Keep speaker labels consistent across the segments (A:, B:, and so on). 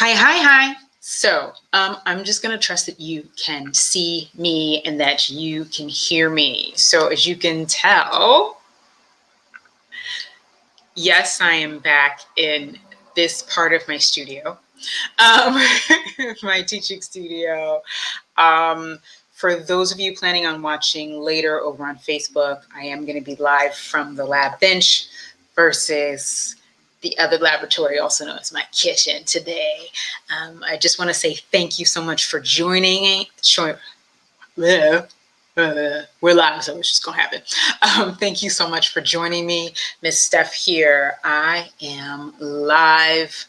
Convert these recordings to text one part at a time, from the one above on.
A: Hi. So, I'm just going to trust that you can see me and that you can hear me. So, as you can tell, yes, I am back in this part of my studio, um, my teaching studio. For those of you planning on watching later over on Facebook, I am going to be live from the lab bench versus the other laboratory, also known as my kitchen today. I just want to say thank you so much for joining. We're live, so it's just going to happen. Thank you so much for joining me. Miss Steph here. I am live,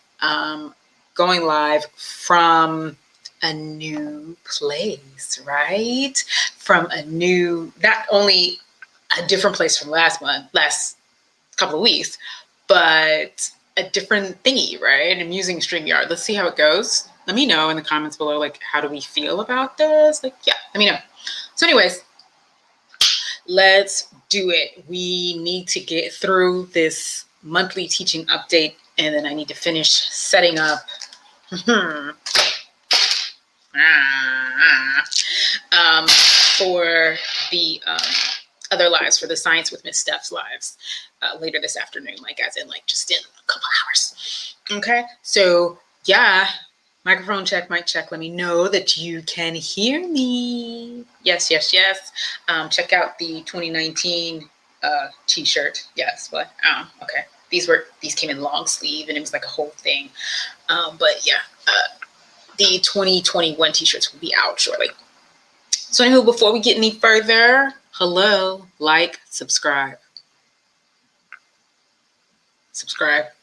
A: going live from a new place, right? From a new, not only a different place from last couple of weeks, but a different thingy, right? I'm using StreamYard. Let's see how it goes. Let me know in the comments below, like, how do we feel about this? Like, yeah, let me know. So anyways, let's do it. We need to get through this monthly teaching update, and then I need to finish setting up for the other lives, for the Science with Miss Steph's lives later this afternoon, like as in like just in a couple hours. Okay, so yeah, microphone check, mic check. Let me know that you can hear me. Yes. Check out the 2019 t-shirt. Yes, but okay. These came in long sleeve and it was like a whole thing. But yeah, the 2021 t-shirts will be out shortly. So anywho, before we get any further, hello, like, subscribe,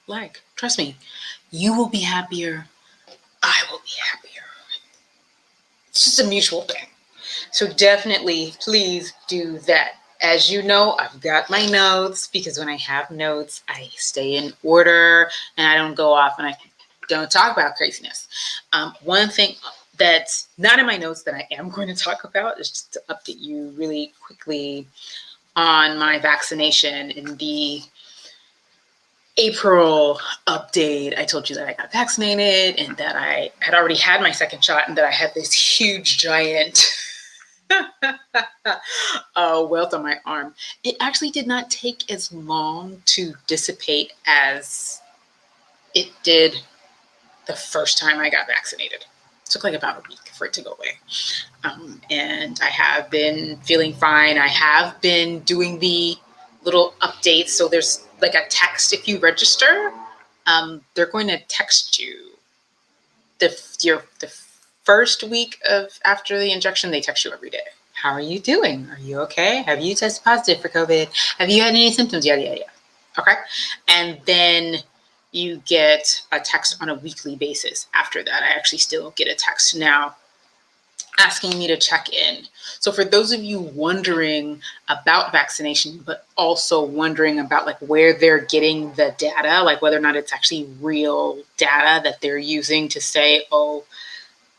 A: like. Trust me, you will be happier. I will be happier. It's just a mutual thing. So definitely, please do that. As you know, I've got my notes because when I have notes, I stay in order and I don't go off and I don't talk about craziness. One thing that's not in my notes that I am going to talk about is just to update you really quickly on my vaccination. In the April update, I told you that I got vaccinated and that I had already had my second shot and that I had this huge giant welt on my arm. It actually did not take as long to dissipate as it did the first time I got vaccinated. It took like about a week for it to go away. And I have been feeling fine. I have been doing the little updates. So there's like a text if you register. They're going to text you the first week of after the injection. They text you every day. How are you doing? Are you okay? Have you tested positive for COVID? Have you had any symptoms? Yada. Okay. And then you get a text on a weekly basis after that. I actually still get a text now asking me to check in. So for those of you wondering about vaccination, but also wondering about like where they're getting the data, like whether or not it's actually real data that they're using to say, oh,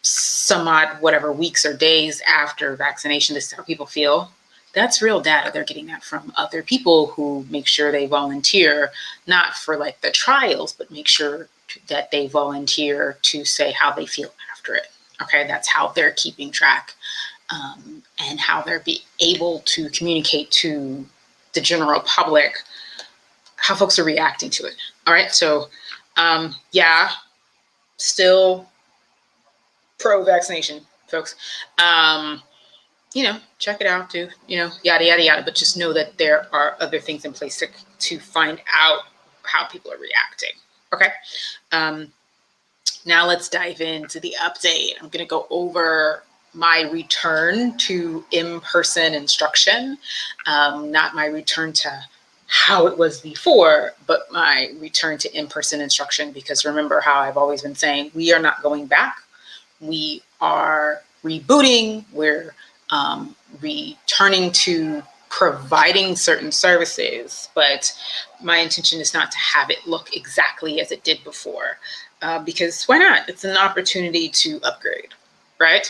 A: some odd whatever weeks or days after vaccination, this is how people feel. That's real data. They're getting that from other people who make sure they volunteer, not for like the trials, but make sure that they volunteer to say how they feel after it. Okay, that's how they're keeping track and how they're able to communicate to the general public how folks are reacting to it. All right, so yeah, still pro-vaccination, folks. Check it out too, yada, but just know that there are other things in place to find out how people are reacting. Okay. Now let's dive into the update. I'm going to go over my return to in-person instruction, not my return to how it was before, but my return to in-person instruction, because remember how I've always been saying, we are not going back. We are rebooting. We're returning to providing certain services, but my intention is not to have it look exactly as it did before, because why not? It's an opportunity to upgrade, right?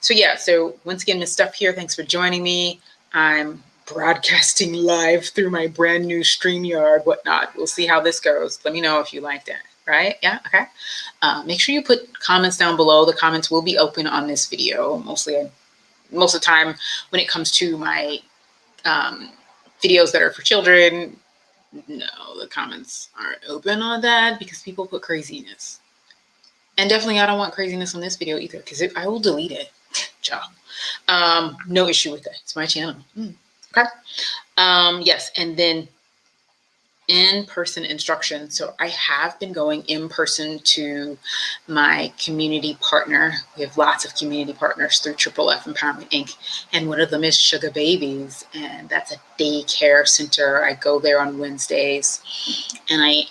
A: So yeah, so once again, Miss Steph here. Thanks for joining me. I'm broadcasting live through my brand new StreamYard, whatnot. We'll see how this goes. Let me know if you like that, right? Yeah, okay. Make sure you put comments down below. The comments will be open on this video. Most of the time when it comes to my videos that are for children, no, the comments aren't open on that because people put craziness. And definitely I don't want craziness on this video either because I will delete it. Ciao. No issue with that. It's my channel. Okay. Yes, and then in-person instruction. So I have been going in person to my community partner. We have lots of community partners through F Empowerment Inc. And one of them is Sugar Babies, and that's a daycare center. I go there on Wednesdays, and I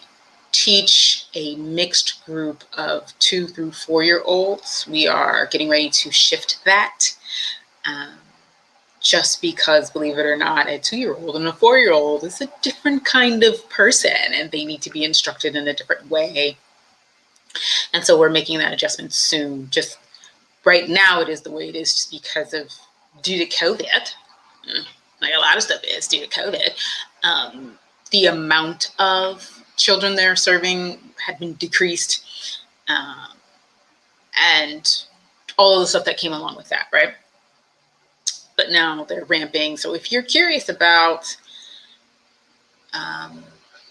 A: teach a mixed group of 2 through 4-year-olds. We are getting ready to shift that. Just because, believe it or not, a 2-year-old and a 4-year-old is a different kind of person and they need to be instructed in a different way. And so we're making that adjustment soon. Just right now it is the way it is just because of due to COVID. Like a lot of stuff is due to COVID. The amount of children they're serving had been decreased, and all of the stuff that came along with that, right? But now they're ramping. So if you're curious about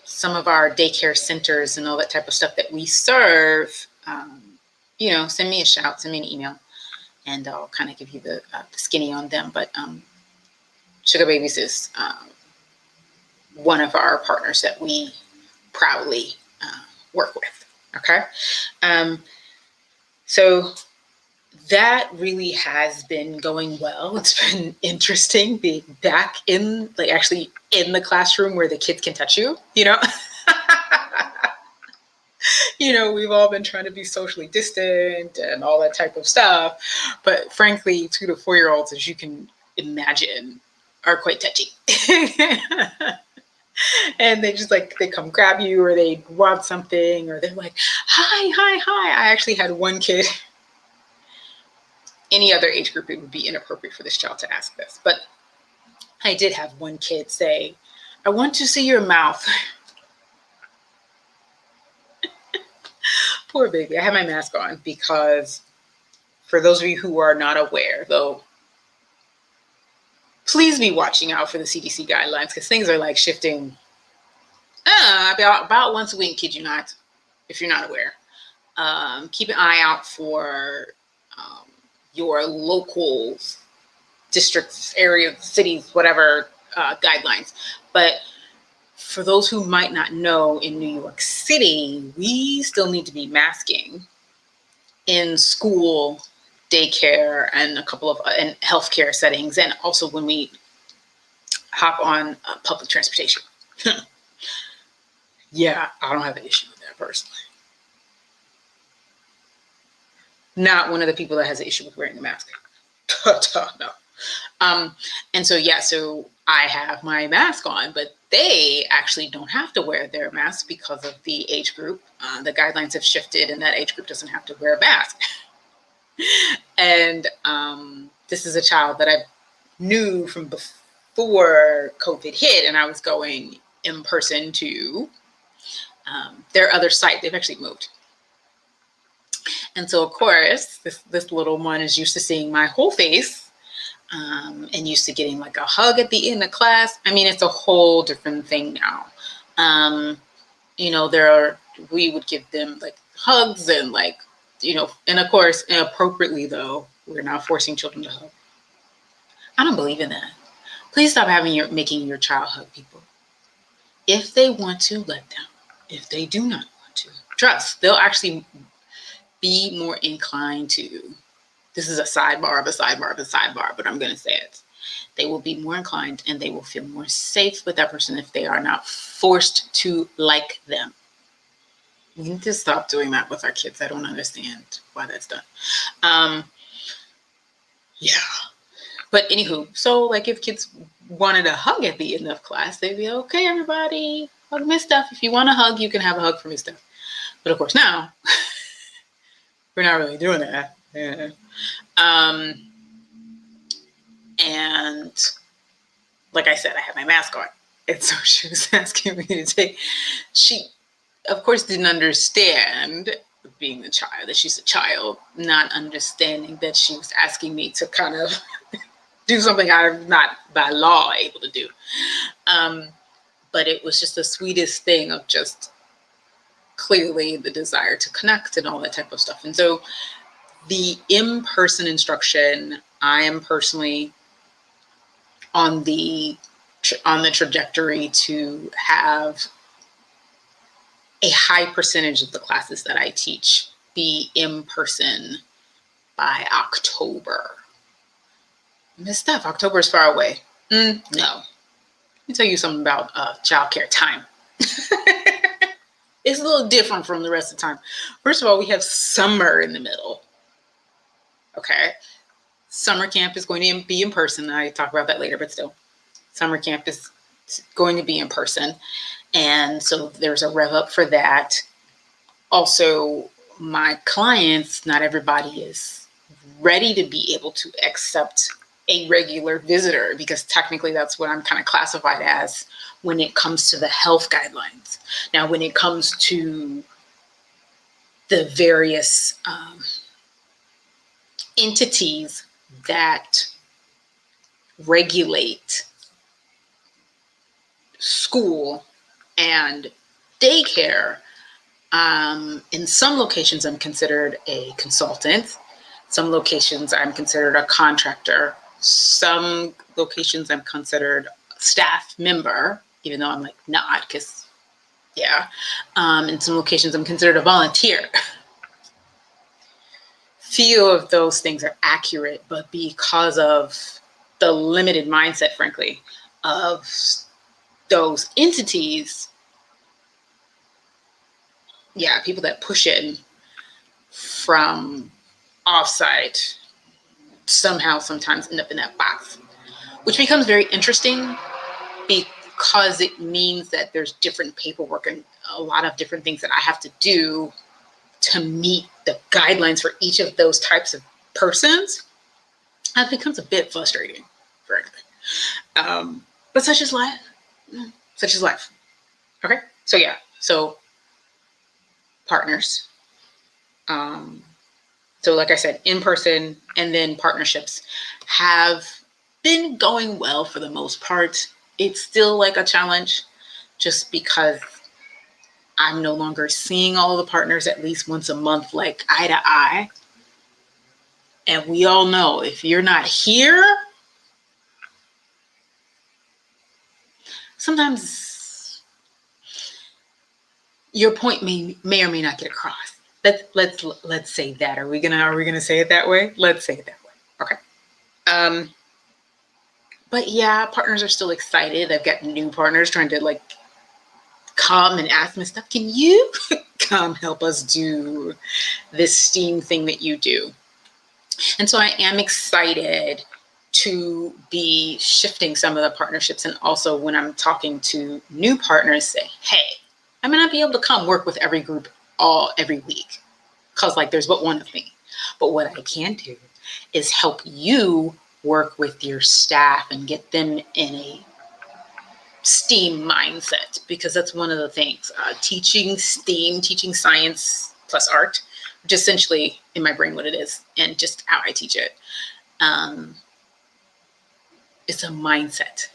A: some of our daycare centers and all that type of stuff that we serve, send me a shout, send me an email, and I'll kind of give you the skinny on them. But Sugar Babies is one of our partners that we proudly work with. Okay. So that really has been going well. It's been interesting being back in, like actually in the classroom where the kids can touch you, we've all been trying to be socially distant and all that type of stuff. But frankly, 2 to 4-year-olds, as you can imagine, are quite touchy. And they just they come grab you or they want something or they're like, hi, hi, hi. I actually had one kid. Any other age group, it would be inappropriate for this child to ask this. But I did have one kid say, I want to see your mouth. Poor baby. I have my mask on because for those of you who are not aware, though, please be watching out for the CDC guidelines because things are shifting about once a week, kid you not, if you're not aware. Keep an eye out for your local districts, areas, cities, whatever guidelines. But for those who might not know, in New York City, we still need to be masking in school, daycare, and a couple of in healthcare settings, and also when we hop on public transportation. Yeah, I don't have an issue with that personally. Not one of the people that has an issue with wearing the mask. No. And so, so I have my mask on, but they actually don't have to wear their mask because of the age group. The guidelines have shifted and that age group doesn't have to wear a mask. And this is a child that I knew from before COVID hit, and I was going in person to their other site. They've actually moved. And so, of course, this little one is used to seeing my whole face and used to getting a hug at the end of class. I mean, it's a whole different thing now. We would give them hugs and and of course, inappropriately though, we're not forcing children to hug. I don't believe in that. Please stop making your child hug people. If they want to, let them. If they do not want to, trust, they'll actually be more inclined to, this is a sidebar of a sidebar of a sidebar, but I'm going to say it. They will be more inclined and they will feel more safe with that person if they are not forced to like them. We need to stop doing that with our kids. I don't understand why that's done. Yeah. But anywho, so if kids wanted a hug at the end of class, they'd be okay, everybody, hug Miss Steph. If you want a hug, you can have a hug from Miss Steph. But of course now, we're not really doing that. Yeah. And like I said, I had my mask on. And so she was asking me to take, of course, didn't understand being the child, that she's a child, not understanding that she was asking me to kind of do something I'm not by law able to do. But it was just the sweetest thing of just clearly the desire to connect and all that type of stuff. And so the in-person instruction, I am personally on the trajectory to have a high percentage of the classes that I teach be in person by October. Miss Steph, October is far away. No. Let me tell you something about childcare time. It's a little different from the rest of the time. First of all, we have summer in the middle. Okay. Summer camp is going to be in person. I talk about that later, but still, summer camp is going to be in person. And so there's a rev up for that. Also, my clients, not everybody is ready to be able to accept a regular visitor, because technically that's what I'm kind of classified as when it comes to the health guidelines. Now, when it comes to the various entities that regulate school and daycare, in some locations I'm considered a consultant. Some locations I'm considered a contractor. Some locations I'm considered a staff member, even though I'm like not, because yeah. In some locations I'm considered a volunteer. Few of those things are accurate, but because of the limited mindset, frankly, of those entities, yeah, people that push in from offsite somehow sometimes end up in that box, which becomes very interesting because it means that there's different paperwork and a lot of different things that I have to do to meet the guidelines for each of those types of persons. That becomes a bit frustrating, frankly. But such is life. Such is life. Okay. So yeah. So partners. So like I said, in person and then partnerships have been going well for the most part. It's still like a challenge just because I'm no longer seeing all the partners at least once a month, like eye to eye. And we all know if you're not here, sometimes your point may or may not get across. Let's say that. Are we gonna say it that way? Let's say it that way. Okay. But yeah, partners are still excited. I've got new partners trying to like come and ask me stuff. Can you come help us do this STEAM thing that you do? And so I am excited to be shifting some of the partnerships. And also when I'm talking to new partners, say, hey, I may not be able to come work with every group every week because like there's but one of me. But what I can do is help you work with your staff and get them in a STEAM mindset, because that's one of the things. Teaching STEAM, teaching science plus art, which is essentially in my brain what it is, and just how I teach it. It's a mindset.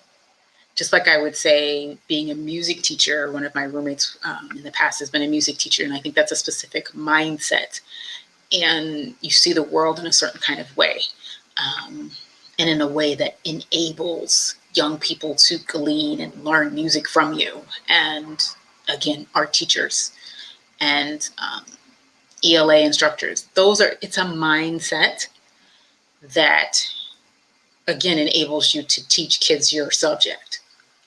A: Just like I would say, being a music teacher, one of my roommates in the past has been a music teacher, and I think that's a specific mindset. And you see the world in a certain kind of way, and in a way that enables young people to glean and learn music from you. And again, art teachers and ELA instructors. It's a mindset that, again, enables you to teach kids your subject.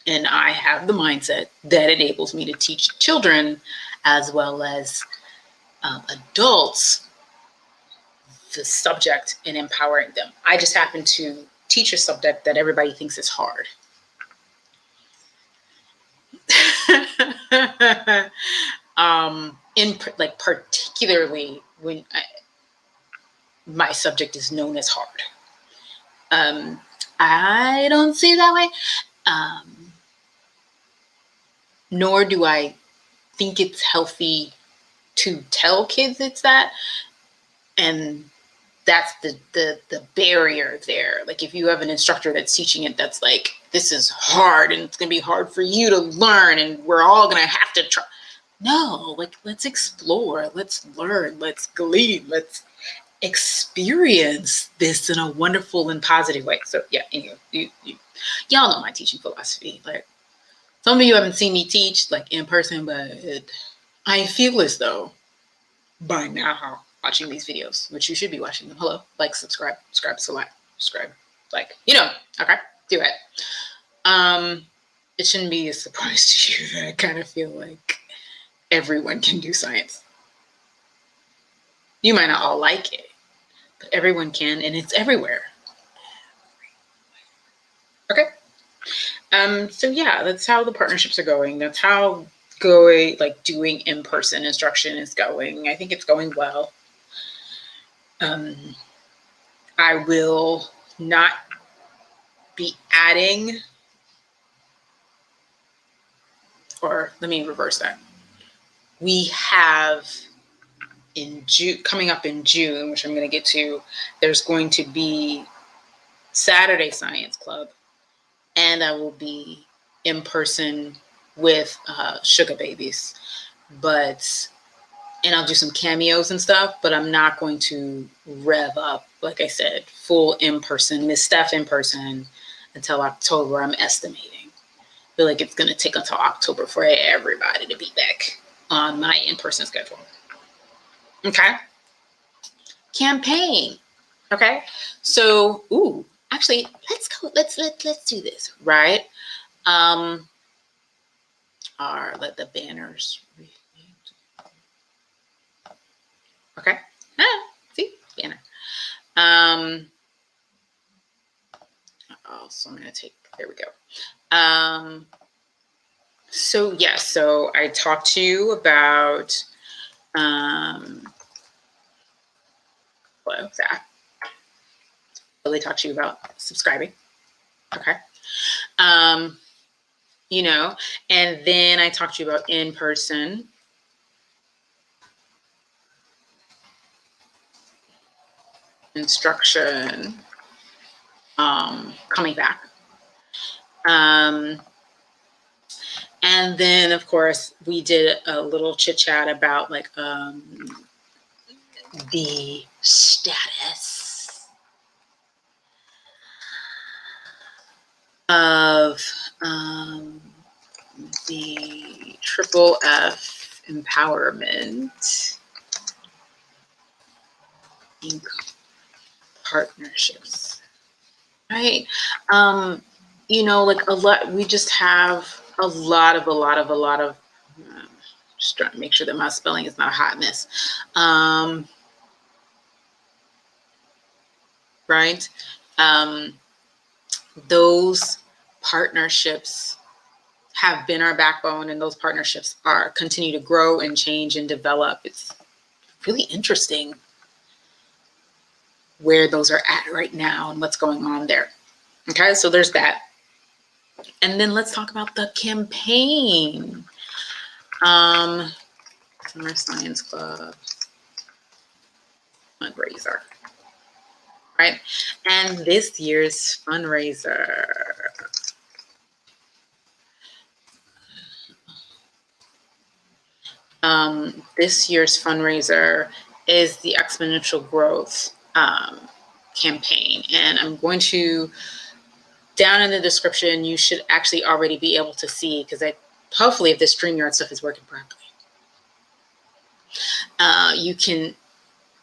A: And I have the mindset that enables me to teach children as well as adults the subject and empowering them. I just happen to teach a subject that everybody thinks is hard. Particularly when my subject is known as hard. I don't see it that way. Nor do I think it's healthy to tell kids it's that. And that's the barrier there. Like if you have an instructor that's teaching it, that's like, this is hard and it's going to be hard for you to learn and we're all going to have to try. No, like, let's explore, let's learn, let's glean, let's experience this in a wonderful and positive way. So yeah, anyway, y'all know my teaching philosophy. Like, some of you haven't seen me teach like in person, but I feel as though by now watching these videos, which you should be watching them. Hello, like, subscribe, like, okay, do it. It shouldn't be a surprise to you that I kind of feel like everyone can do science. You might not all like it, but everyone can, and it's everywhere. Okay. So yeah, that's how the partnerships are going. That's how doing in-person instruction is going. I think it's going well. I will not be adding, or let me reverse that. We have coming up in June, which I'm going to get to, there's going to be Saturday Science Club, and I will be in person with Sugar Babies, and I'll do some cameos and stuff, but I'm not going to rev up, like I said, full in-person, mssteph in person until October, I'm estimating. I feel like it's going to take until October for everybody to be back on my in-person schedule. Okay. Campaign. Okay. So, actually, let's go. Let's do this, right? Let the banners. Okay. See, banner. So I'm gonna take. There we go. So I talked to you about what was that? Really talked to you about subscribing. Okay. And then I talked to you about in-person. Instruction coming back. And then, of course, we did a little chit chat about like the status of the triple F empowerment partnerships, right? Like a lot, we just have a lot of just trying to make sure that my spelling is not a hot mess. Right? Those partnerships have been our backbone, and those partnerships continue to grow and change and develop. It's really interesting where those are at right now and what's going on there. Okay, so there's that. And then let's talk about the campaign. Summer Science Club fundraiser, right? And this year's fundraiser. This year's fundraiser is the Exponential Growth campaign. And I'm going to, down in the description, you should actually already be able to see, because hopefully if this StreamYard stuff is working properly, you can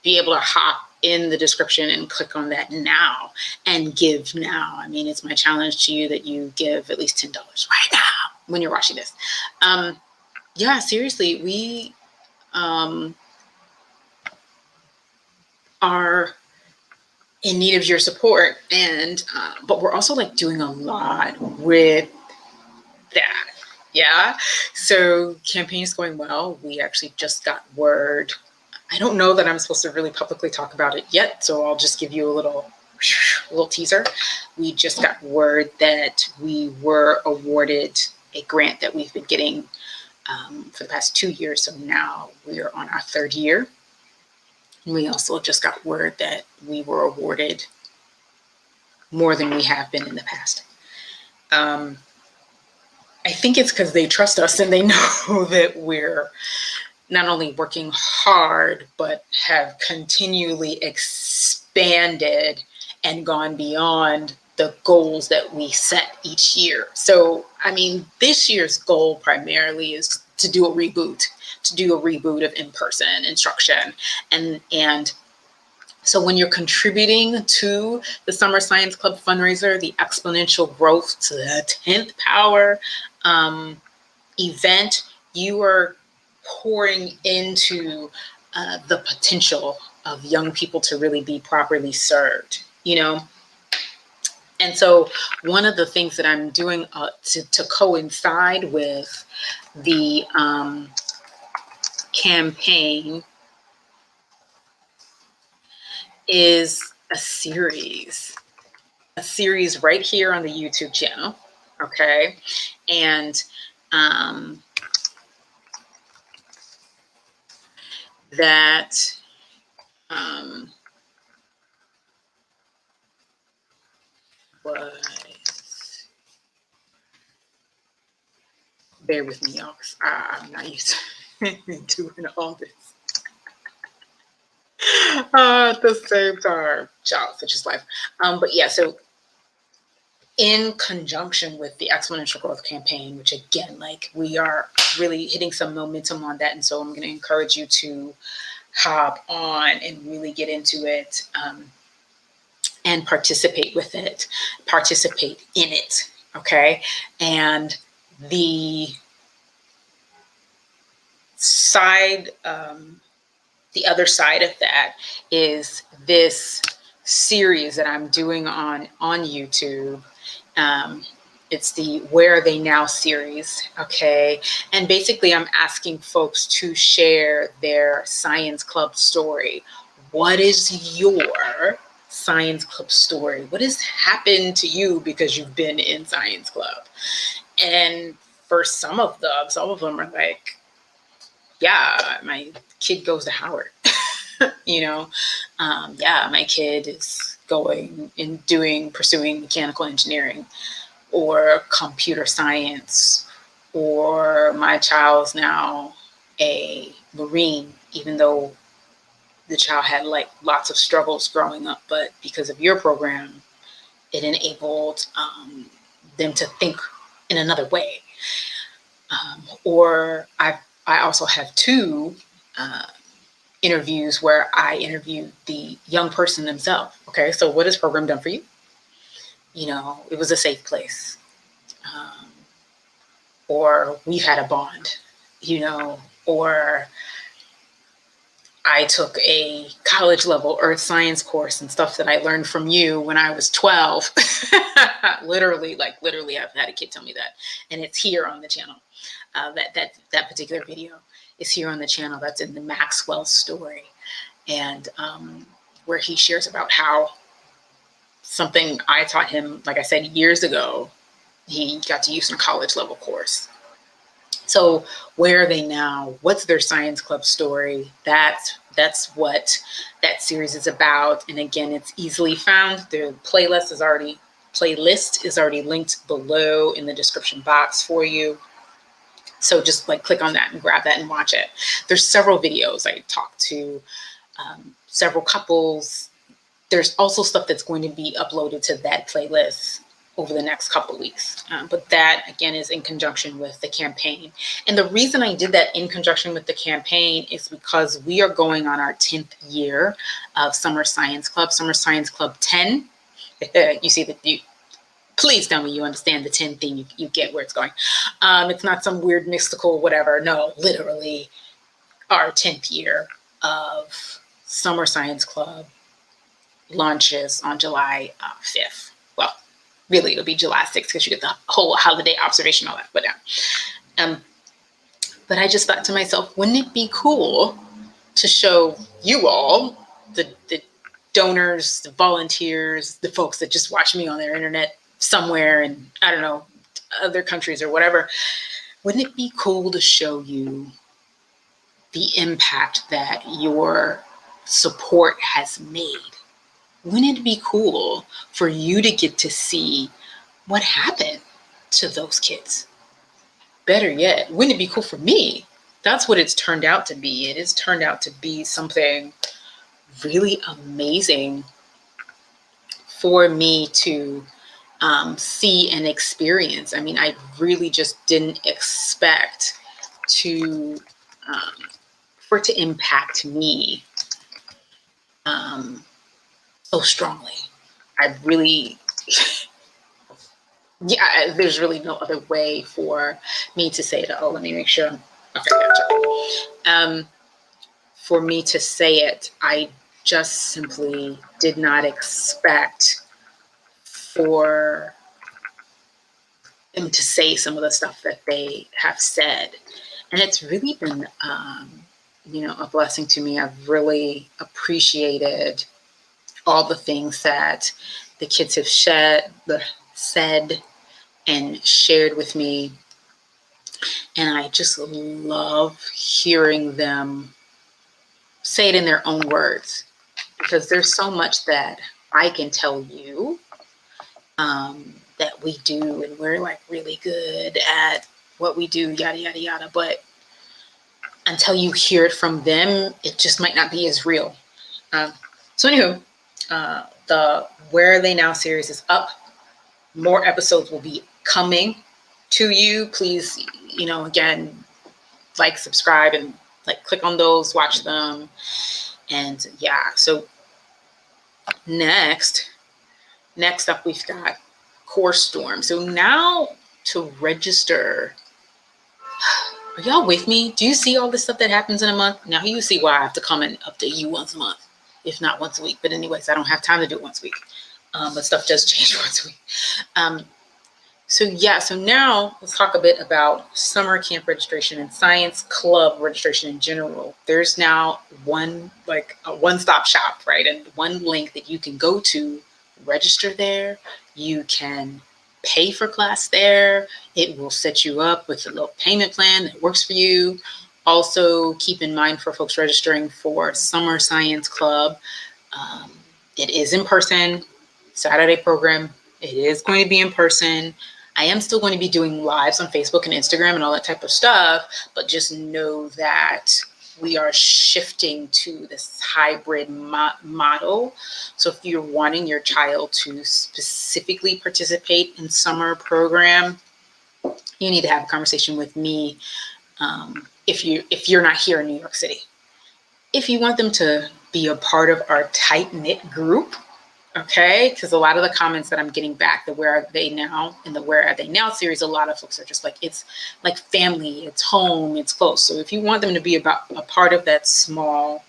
A: be able to hop in the description and click on that now and give now. I mean, it's my challenge to you that you give at least $10 right now when you're watching this. Yeah, seriously, we are in need of your support, and but we're also like doing a lot with that. Yeah, so campaign is going well. We actually just got word. I don't know that I'm supposed to really publicly talk about it yet, so I'll just give you a little teaser. We just got word that we were awarded a grant that we've been getting for the past 2 years. So now we are on our 3rd year. And we also just got word that we were awarded more than we have been in the past. I think it's because they trust us and they know that we're not only working hard, but have continually expanded and gone beyond the goals that we set each year. So, I mean, this year's goal primarily is to do a reboot of in-person instruction. And so when you're contributing to the Summer Science Club fundraiser, the exponential growth to the 10th power event, you are pouring into the potential of young people to really be properly served, you know? And so one of the things that I'm doing to coincide with the campaign is a series right here on the YouTube channel, okay? And that was, bear with me, y'all, because I'm not used to doing all this at the same time. Child, such is life. But yeah, so in conjunction with the exponential growth campaign, which again, like, we are really hitting some momentum on that. And so I'm going to encourage you to hop on and really get into it and participate in it. Okay. And the other side of that is this series that I'm doing on YouTube. It's the Where Are They Now series, okay? And basically I'm asking folks to share their science club story. What is your science club story? What has happened to you because you've been in science club? And for some of them are like, yeah, my kid goes to Howard. Yeah, my kid is pursuing mechanical engineering or computer science, or my child's now a Marine, even though the child had like lots of struggles growing up, but because of your program, it enabled them to think in another way. Or I also have 2 interviews where I interviewed the young person themselves. Okay, so what has program done for you? You know, it was a safe place. Or we've had a bond, you know, or I took a college level earth science course and stuff that I learned from you when I was 12. literally, I've had a kid tell me that. And it's here on the channel. That particular video is here on the channel. That's in the Maxwell story. And where he shares about how something I taught him, like I said, years ago, he got to use in a college level course. So where are they now? What's their science club story? That's what that series is about. And again, it's easily found. The playlist is already linked below in the description box for you. So just like click on that and grab that and watch it. There's several videos. I talked to several couples. There's also stuff that's going to be uploaded to that playlist over the next couple of weeks. But that, again, is in conjunction with the campaign. And the reason I did that in conjunction with the campaign is because we are going on our 10th year of Summer Science Club, Summer Science Club 10. You see that please tell me you understand the 10 thing, you get where it's going. It's not some weird mystical whatever. No, literally our 10th year of Summer Science Club launches on July 5th. Well, really, it'll be July 6th because you get the whole holiday observation, all that. But I just thought to myself, wouldn't it be cool to show you all, the donors, the volunteers, the folks that just watch me on their internet somewhere in, I don't know, other countries or whatever, Wouldn't it be cool to show you the impact that your support has made? Wouldn't it be cool for you to get to see what happened to those kids? Better yet, wouldn't it be cool for me? That's what it's turned out to be. It has turned out to be something really amazing for me to see and experience. I mean, I really just didn't expect to for it to impact me so strongly. I really, yeah, there's really no other way for me to say it. Oh, let me make sure. Okay, gotcha. For me to say it, I just simply did not expect for them to say some of the stuff that they have said. And it's really been, a blessing to me. I've really appreciated all the things that the kids have said and shared with me. And I just love hearing them say it in their own words, because there's so much that I can tell you that we do, and we're like really good at what we do, yada, yada, yada. But until you hear it from them, it just might not be as real. So anywho, the Where Are They Now series is up. More episodes will be coming to you. Please, again, like, subscribe, and click on those, watch them. And yeah, so next up, we've got Course Storm. So now to register, are y'all with me? Do you see all this stuff that happens in a month? Now you see why I have to come and update you once a month, if not once a week. But anyways, I don't have time to do it once a week. But stuff does change once a week. So now let's talk a bit about summer camp registration and science club registration in general. There's now a one-stop shop, right? And one link that you can go to register there. You can pay for class there. It will set you up with a little payment plan that works for you. Also, keep in mind for folks registering for summer science club, it is in person, Saturday program. It is going to be in person. I am still going to be doing lives on Facebook and Instagram and all that type of stuff, but just know that we are shifting to this hybrid model. So if you're wanting your child to specifically participate in summer program, you need to have a conversation with me if you're not here in New York City. If you want them to be a part of our tight-knit group, okay, because a lot of the comments that I'm getting back, the Where Are They Now, in the Where Are They Now series, a lot of folks are just like, it's like family, it's home, it's close. So if you want them to be a part of that small,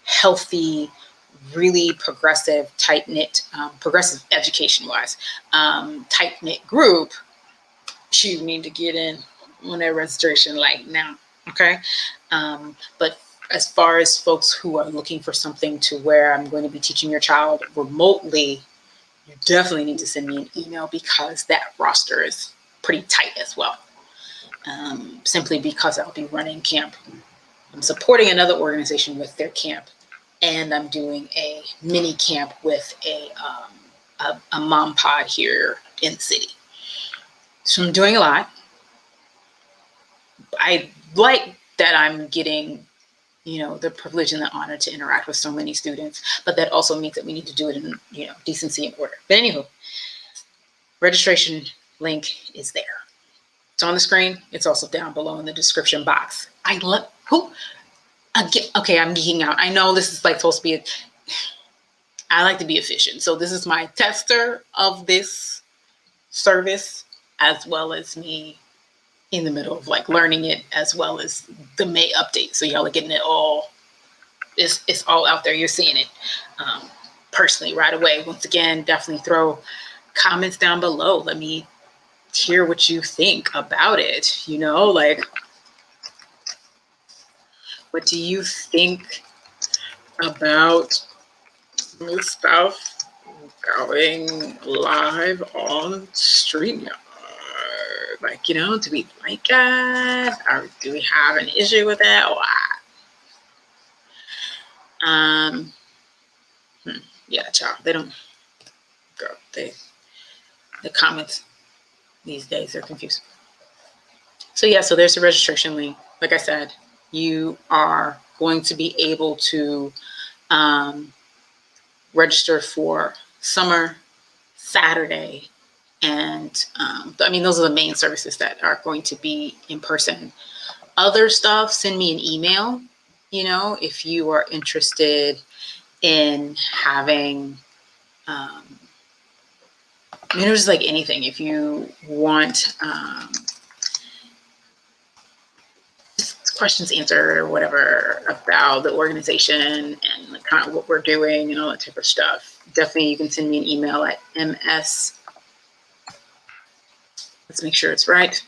A: healthy, really progressive, tight-knit, progressive education-wise, tight-knit group, you need to get in on that registration now, okay? But as far as folks who are looking for something to where I'm going to be teaching your child remotely, you definitely need to send me an email, because that roster is pretty tight as well. Simply because I'll be running camp. I'm supporting another organization with their camp, and I'm doing a mini camp with a mom pod here in the city. So I'm doing a lot. I like that I'm getting the privilege and the honor to interact with so many students, but that also means that we need to do it in, decency and order. But anywho, registration link is there. It's on the screen. It's also down below in the description box. Okay, I'm geeking out. I know this is supposed to be I like to be efficient. So this is my tester of this service, as well as me in the middle of learning it, as well as the May update. So y'all are getting it all. It's all out there. You're seeing it personally right away. Once again, definitely throw comments down below. Let me hear what you think about it. What do you think about this stuff going live on StreamYard? Like, do we like that? Or do we have an issue with that? Yeah, child, they don't, girl, the comments these days, they're confused. So yeah, so there's the registration link. Like I said, you are going to be able to register for summer Saturday. And those are the main services that are going to be in person. Other stuff, send me an email, if you are interested in having, just like anything, if you want questions answered or whatever about the organization and kind of what we're doing and all that type of stuff, definitely you can send me an email at let's make sure it's right,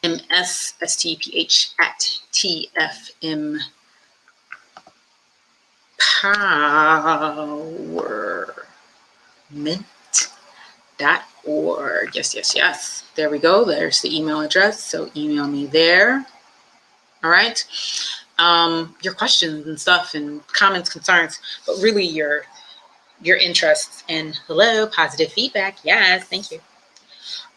A: mssteph@tfempowerment.org. Yes. There we go. There's the email address. So email me there. All right. Your questions and stuff and comments, concerns, but really your interests and positive feedback. Yes. Thank you.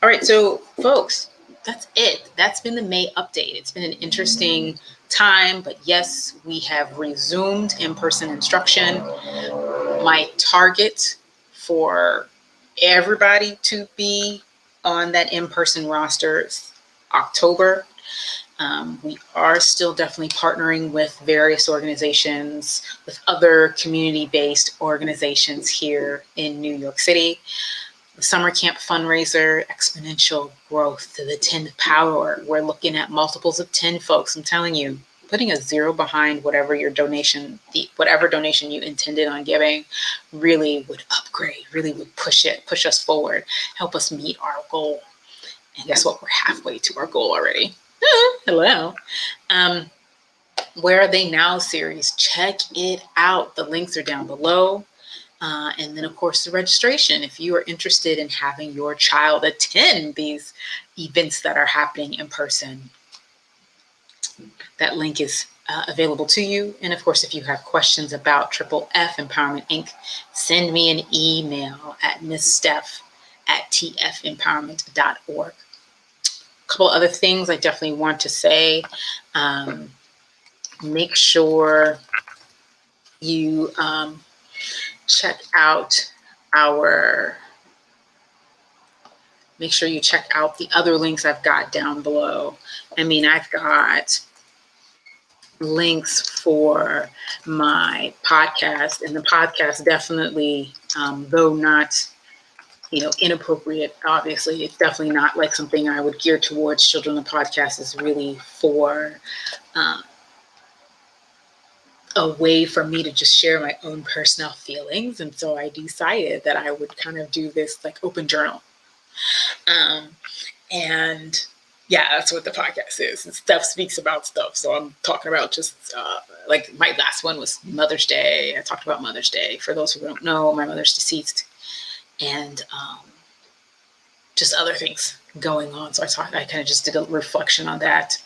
A: All right. So folks, that's it. That's been the May update. It's been an interesting time, but yes, we have resumed in-person instruction. My target for everybody to be on that in-person roster is October. We are still definitely partnering with various organizations, with other community-based organizations here in New York City. The summer camp fundraiser, exponential growth to the 10th power. We're looking at multiples of 10, folks. I'm telling you, putting a zero behind whatever your donation, whatever donation you intended on giving, really would upgrade, really would push us forward, help us meet our goal. And guess what? We're halfway to our goal already. Hello. Where Are They Now series. Check it out. The links are down below. And then, of course, the registration. If you are interested in having your child attend these events that are happening in person, that link is available to you. And, of course, if you have questions about Triple F Empowerment Inc., send me an email at mssteph@tfempowerment.org. A couple other things I definitely want to say. Make sure you check out the other links I've got down below. I've got links for my podcast, and the podcast definitely, though not, inappropriate, obviously, it's definitely not like something I would gear towards children. The podcast is really for a way for me to just share my own personal feelings. And so I decided that I would kind of do this like open journal. And yeah, that's what the podcast is. And Steph speaks about stuff. So I'm talking about just like my last one was Mother's Day. I talked about Mother's Day. For those who don't know, my mother's deceased. And just other things going on. So I kind of just did a reflection on that.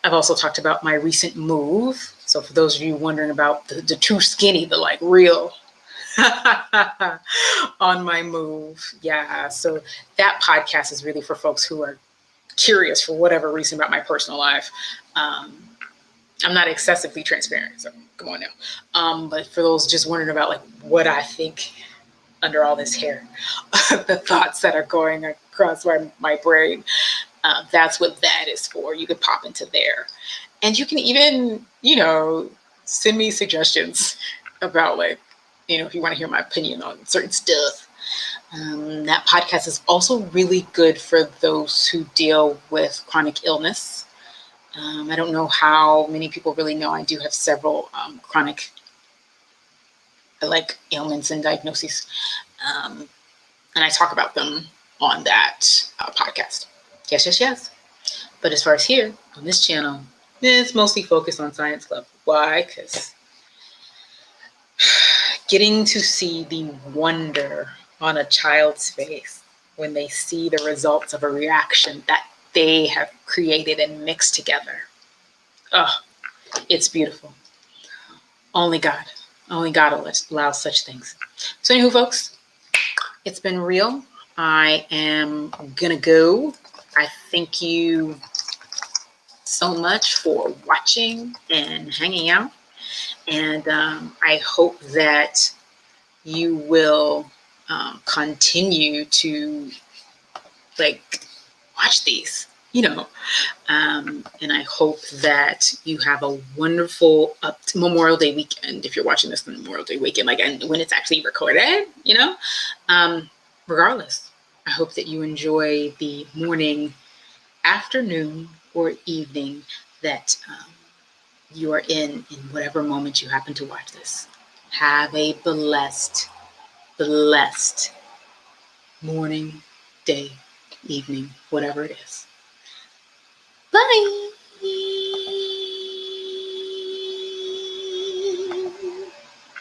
A: I've also talked about my recent move. So for those of you wondering about the too skinny, the like real on my move. Yeah. So that podcast is really for folks who are curious for whatever reason about my personal life. I'm not excessively transparent, so come on now. But for those just wondering about like what I think under all this hair, the thoughts that are going across my brain, that's what that is for. You could pop into there. And you can even, send me suggestions about like, if you want to hear my opinion on certain stuff. That podcast is also really good for those who deal with chronic illness. I don't know how many people really know I do have several chronic like ailments and diagnoses. And I talk about them on that podcast. Yes. But as far as here on this channel, it's mostly focused on Science Club. Why? Because getting to see the wonder on a child's face when they see the results of a reaction that they have created and mixed together. Oh, it's beautiful. Only God allows such things. So anywho, folks, it's been real. I am gonna go. I thank you so much for watching and hanging out. And I hope that you will continue to watch these, and I hope that you have a wonderful Memorial Day weekend. If you're watching this on Memorial Day weekend, and when it's actually recorded, regardless, I hope that you enjoy the morning, afternoon, or evening that you are in whatever moment you happen to watch this. Have a blessed morning, day, evening, whatever it is. Bye.